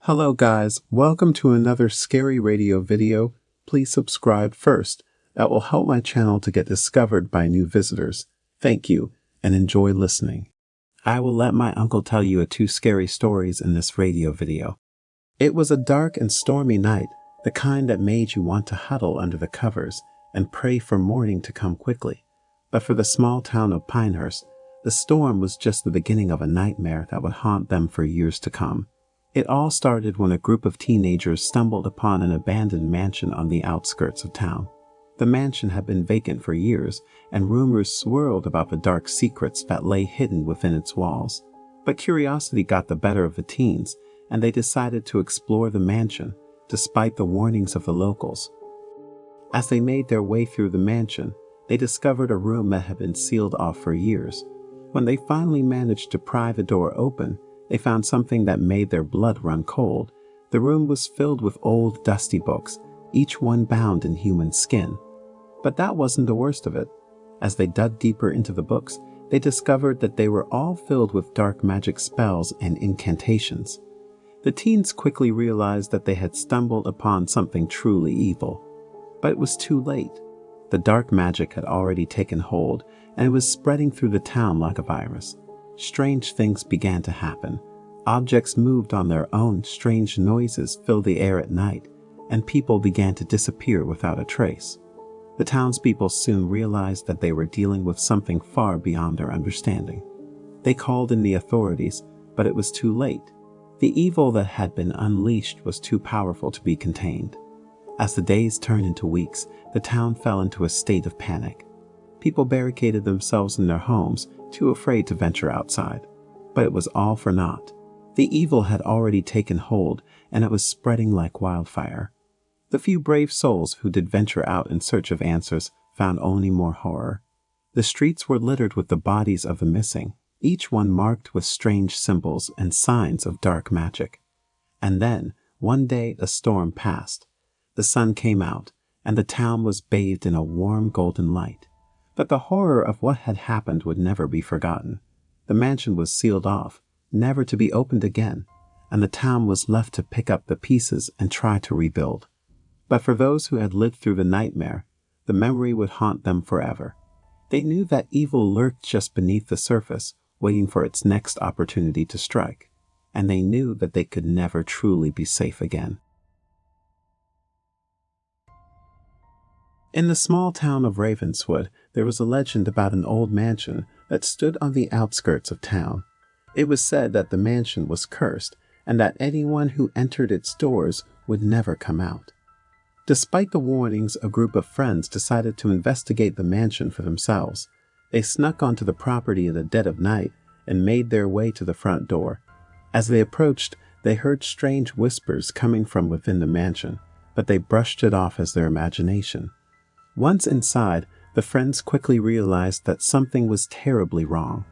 Hello guys, welcome to another Scary Radio video. Please subscribe first. That will help my channel to get discovered by new visitors. Thank you, and enjoy listening. I will let my uncle tell you 2 scary stories in this radio video. It was a dark and stormy night, the kind that made you want to huddle under the covers and pray for morning to come quickly. But for the small town of Pinehurst, the storm was just the beginning of a nightmare that would haunt them for years to come. It all started when a group of teenagers stumbled upon an abandoned mansion on the outskirts of town. The mansion had been vacant for years, and rumors swirled about the dark secrets that lay hidden within its walls. But curiosity got the better of the teens, and they decided to explore the mansion, despite the warnings of the locals. As they made their way through the mansion, they discovered a room that had been sealed off for years. When they finally managed to pry the door open, they found something that made their blood run cold. The room was filled with old, dusty books, each one bound in human skin. But that wasn't the worst of it. As they dug deeper into the books, they discovered that they were all filled with dark magic spells and incantations. The teens quickly realized that they had stumbled upon something truly evil. But it was too late. The dark magic had already taken hold, and it was spreading through the town like a virus. Strange things began to happen. Objects moved on their own, strange noises filled the air at night, and people began to disappear without a trace. The townspeople soon realized that they were dealing with something far beyond their understanding. They called in the authorities, but it was too late. The evil that had been unleashed was too powerful to be contained. As the days turned into weeks, the town fell into a state of panic. People barricaded themselves in their homes, too afraid to venture outside. But it was all for naught. The evil had already taken hold, and it was spreading like wildfire. The few brave souls who did venture out in search of answers found only more horror. The streets were littered with the bodies of the missing, each one marked with strange symbols and signs of dark magic. And then, one day, a storm passed. The sun came out, and the town was bathed in a warm golden light. But the horror of what had happened would never be forgotten. The mansion was sealed off, never to be opened again, and the town was left to pick up the pieces and try to rebuild. But for those who had lived through the nightmare, the memory would haunt them forever. They knew that evil lurked just beneath the surface, waiting for its next opportunity to strike, and they knew that they could never truly be safe again. In the small town of Ravenswood, there was a legend about an old mansion that stood on the outskirts of town. It was said that the mansion was cursed and that anyone who entered its doors would never come out. Despite the warnings, a group of friends decided to investigate the mansion for themselves. They snuck onto the property in the dead of night and made their way to the front door. As they approached, they heard strange whispers coming from within the mansion, but they brushed it off as their imagination. Once inside, the friends quickly realized that something was terribly wrong.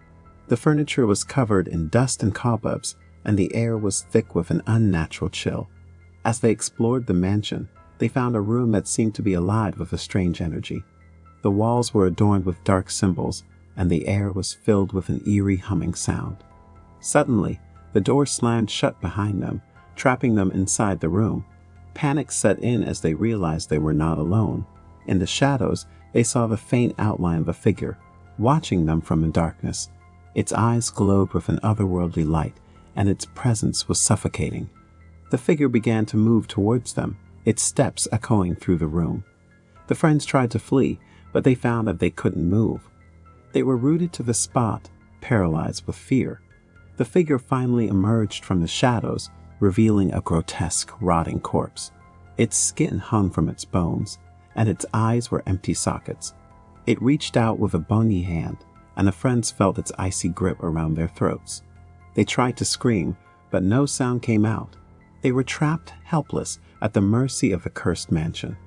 The furniture was covered in dust and cobwebs, and the air was thick with an unnatural chill. As they explored the mansion, they found a room that seemed to be alive with a strange energy. The walls were adorned with dark symbols, and the air was filled with an eerie humming sound. Suddenly, the door slammed shut behind them, trapping them inside the room. Panic set in as they realized they were not alone. In the shadows, they saw the faint outline of a figure, watching them from the darkness. Its eyes glowed with an otherworldly light, and its presence was suffocating. The figure began to move towards them, its steps echoing through the room. The friends tried to flee, but they found that they couldn't move. They were rooted to the spot, paralyzed with fear. The figure finally emerged from the shadows, revealing a grotesque, rotting corpse. Its skin hung from its bones, and its eyes were empty sockets. It reached out with a bony hand, and the friends felt its icy grip around their throats. They tried to scream, but no sound came out. They were trapped, helpless, at the mercy of the cursed mansion.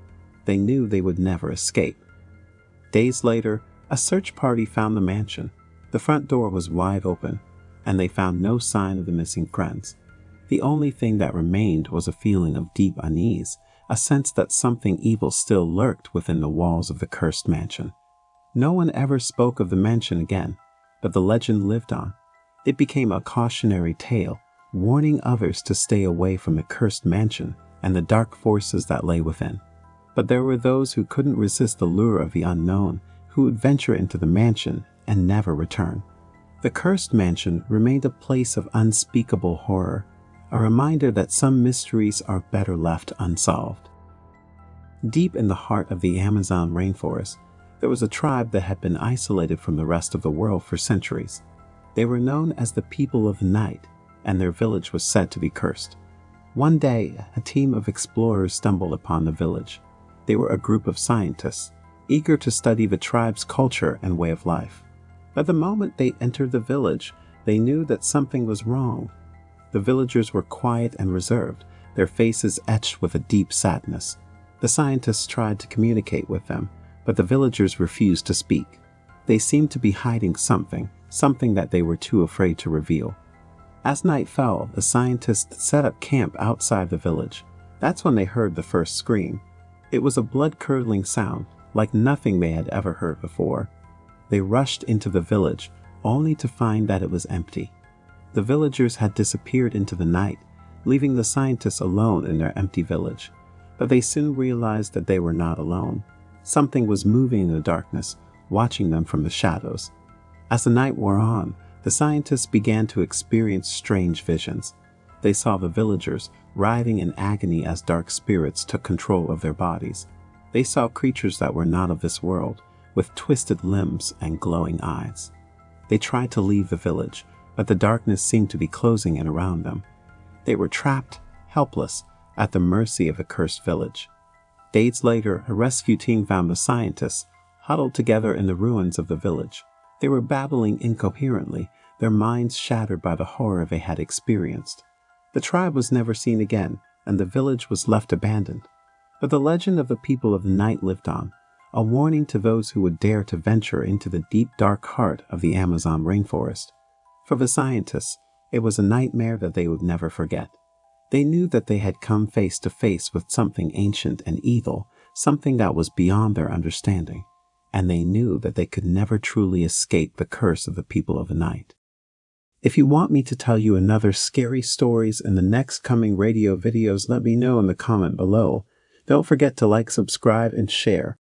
They knew they would never escape. Days later, a search party found the mansion. The front door was wide open, and they found no sign of the missing friends. The only thing that remained was a feeling of deep unease, a sense that something evil still lurked within the walls of the cursed mansion. No one ever spoke of the mansion again, but the legend lived on. It became a cautionary tale, warning others to stay away from the cursed mansion and the dark forces that lay within. But there were those who couldn't resist the lure of the unknown, who would venture into the mansion and never return. The cursed mansion remained a place of unspeakable horror, a reminder that some mysteries are better left unsolved. Deep in the heart of the Amazon rainforest, there was a tribe that had been isolated from the rest of the world for centuries. They were known as the people of the night, and their village was said to be cursed. One day, a team of explorers stumbled upon the village. They were a group of scientists, eager to study the tribe's culture and way of life. But the moment they entered the village, they knew that something was wrong. The villagers were quiet and reserved, their faces etched with a deep sadness. The scientists tried to communicate with them, but the villagers refused to speak. They seemed to be hiding something that they were too afraid to reveal. As night fell, the scientists set up camp outside the village. That's when they heard the first scream. It was a blood-curdling sound, like nothing they had ever heard before. They rushed into the village, only to find that it was empty. The villagers had disappeared into the night, leaving the scientists alone in their empty village. But they soon realized that they were not alone. Something was moving in the darkness, watching them from the shadows. As the night wore on, the scientists began to experience strange visions. They saw the villagers writhing in agony as dark spirits took control of their bodies. They saw creatures that were not of this world, with twisted limbs and glowing eyes. They tried to leave the village, but the darkness seemed to be closing in around them. They were trapped, helpless, at the mercy of the cursed village. Days later, a rescue team found the scientists huddled together in the ruins of the village. They were babbling incoherently, their minds shattered by the horror they had experienced. The tribe was never seen again, and the village was left abandoned. But the legend of the people of the night lived on, a warning to those who would dare to venture into the deep, dark heart of the Amazon rainforest. For the scientists, it was a nightmare that they would never forget. They knew that they had come face to face with something ancient and evil, something that was beyond their understanding, and they knew that they could never truly escape the curse of the people of the night. If you want me to tell you another scary stories in the next coming radio videos, let me know in the comment below. Don't forget to like, subscribe, and share.